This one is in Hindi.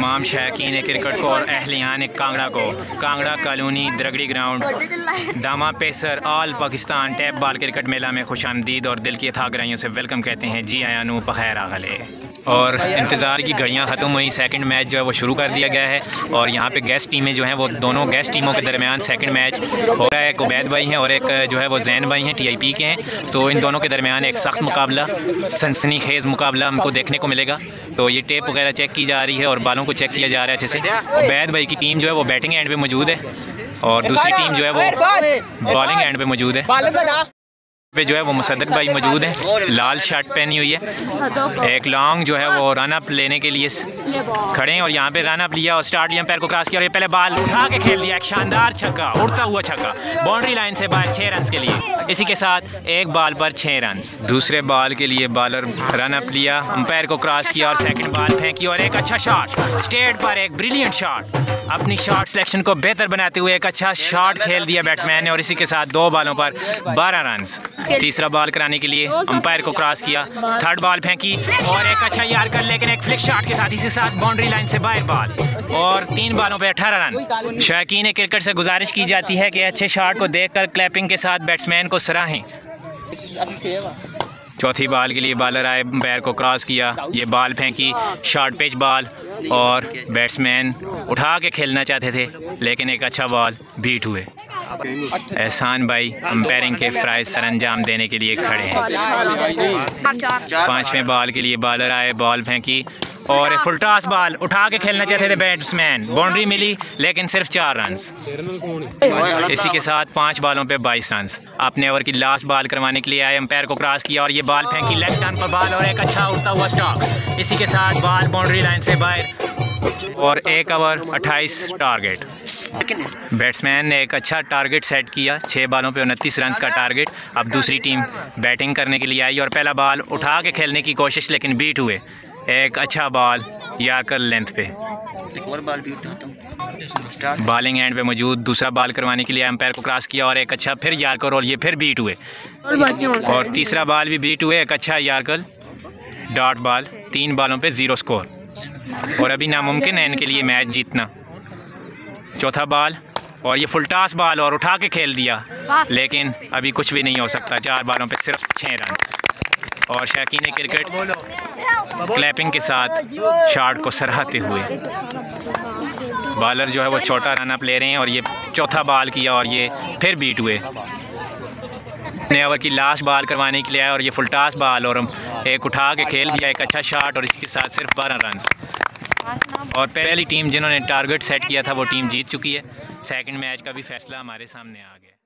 तमाम शौकीन क्रिकेट को और अहलियान कांगड़ा को कांगड़ा कॉलोनी द्रगड़ी ग्राउंड दामा पेसर all Pakistan tape ball cricket मेला में खुशामदीद और दिल की अथाह गहराइयों से वेलकम कहते हैं। जी आयानू पखैर आगले और इंतज़ार की घड़ियां ख़त्म हुई। सेकंड मैच जो है वो शुरू कर दिया गया है और यहाँ पे गेस्ट टीमें जो हैं वो दोनों गेस्ट टीमों के दरमियान सेकंड मैच हो रहा है। एक उबैद भाई हैं और एक जो है वो जैन भाई हैं TIP के हैं। तो इन दोनों के दरमियान एक सख्त मुकाबला, सनसनीखेज़ मुकाबला हमको देखने को मिलेगा। तो ये टेप वगैरह चेक की जा रही है और बालों को चेक किया जा रहा है अच्छे से। उबैद भाई की टीम जो है वो बैटिंग एंड पे मौजूद है और दूसरी टीम जो है वो बॉलिंग एंड पे मौजूद है। पे जो है वो मुसद्दक भाई मौजूद है, लाल शर्ट पहनी हुई है। एक लॉन्ग जो है वो रन अप लेने के लिए खड़े हैं और यहाँ पे रन अप लिया और स्टार्ट लिया, पैर को क्रॉस किया और ये पहले बाल उठा के खेल दिया। एक शानदार छक्का, उड़ता हुआ छक्का, बाउंड्री लाइन से बाहर 6 रन के लिए। इसी के साथ एक बॉल पर 6 रन। दूसरे बॉल के लिए बॉलर रन अप लिया, अंपायर को क्रॉस किया और सेकंड बॉल फेंकी और एक अच्छा शॉट स्टेट पर, एक ब्रिलियंट शॉट। अपनी शॉट सिलेक्शन को बेहतर बनाते हुए एक अच्छा शॉट खेल दिया बैट्समैन ने और इसी के साथ 2 बॉलों पर 12 रन। तीसरा बॉल कराने के लिए अंपायर को क्रॉस किया, थर्ड बॉल फेंकी और एक अच्छा यार्कर, लेकिन एक फ्लिक शॉट के साथ, इसी के साथ बाउंड्री लाइन से बाहर बॉल और 3 बॉलों पे 18 रन। शौकीन क्रिकेट से गुजारिश की जाती है कि अच्छे शॉट को देखकर क्लैपिंग के साथ बैट्समैन को सराहें। चौथी बॉल के लिए बॉलर आए, अंपायर को क्रॉस किया, ये बॉल फेंकी, शॉर्ट पिच बॉल और बैट्समैन उठा के खेलना चाहते थे लेकिन एक अच्छा बॉल बीट हुए। एहसान भाई अंपायरिंग के फ़राइज़ सरअंजाम देने के लिए खड़े हैं। 5वें बॉल के लिए बॉलर आए, बॉल फेंकी और फुल टॉस बॉल उठा के खेलना चाहते थे बैट्समैन, बाउंड्री मिली लेकिन सिर्फ 4 रन। इसी के साथ 5 बॉलों पे 22 रन। अपने ओवर की लास्ट बॉल करवाने के लिए आए, अंपायर को क्रॉस किया और ये बॉल फेंकी, लेग स्टंप पर बॉल और एक अच्छा उड़ता हुआ स्टॉक। इसी के साथ बॉल बाउंड्री लाइन से बाहर और 1 ओवर 28 टारगेट। बैट्समैन ने एक अच्छा टारगेट सेट किया, 6 बॉलों पे 29 रन का टारगेट। अब दूसरी टीम बैटिंग करने के लिए आई और पहला बॉल उठा के खेलने की कोशिश लेकिन बीट हुए। एक अच्छा बॉल यार्कर लेंथ पे, एक और बॉल बीट होता हूं। बॉलिंग एंड पे मौजूद दूसरा बॉल करवाने के लिए अंपायर को क्रॉस किया और एक अच्छा फिर यार्कर और ये फिर बीट हुए और तीसरा बॉल भी बीट हुए, एक अच्छा यार्कर डॉट बॉल। 3 बॉलों पे 0 स्कोर और अभी नामुमकिन है इनके लिए मैच जीतना। चौथा बॉल और ये फुल टॉस बॉल और उठा के खेल दिया लेकिन अभी कुछ भी नहीं हो सकता। 4 बॉलों पे सिर्फ 6 रन और शौकीन क्रिकेट क्लैपिंग के साथ शॉट को सराहते हुए। बॉलर जो है वो छोटा रन अप ले रहे हैं और ये चौथा बॉल किया और ये फिर बीट हुए। नए ओवर की लास्ट बॉल करवाने के लिए आया और ये फुल टॉस बॉल और एक उठा के खेल दिया, एक अच्छा शॉट और इसके साथ सिर्फ 12 रन। और पहली टीम जिन्होंने टारगेट सेट किया था वो टीम जीत चुकी है। सेकंड मैच का भी फैसला हमारे सामने आ गया।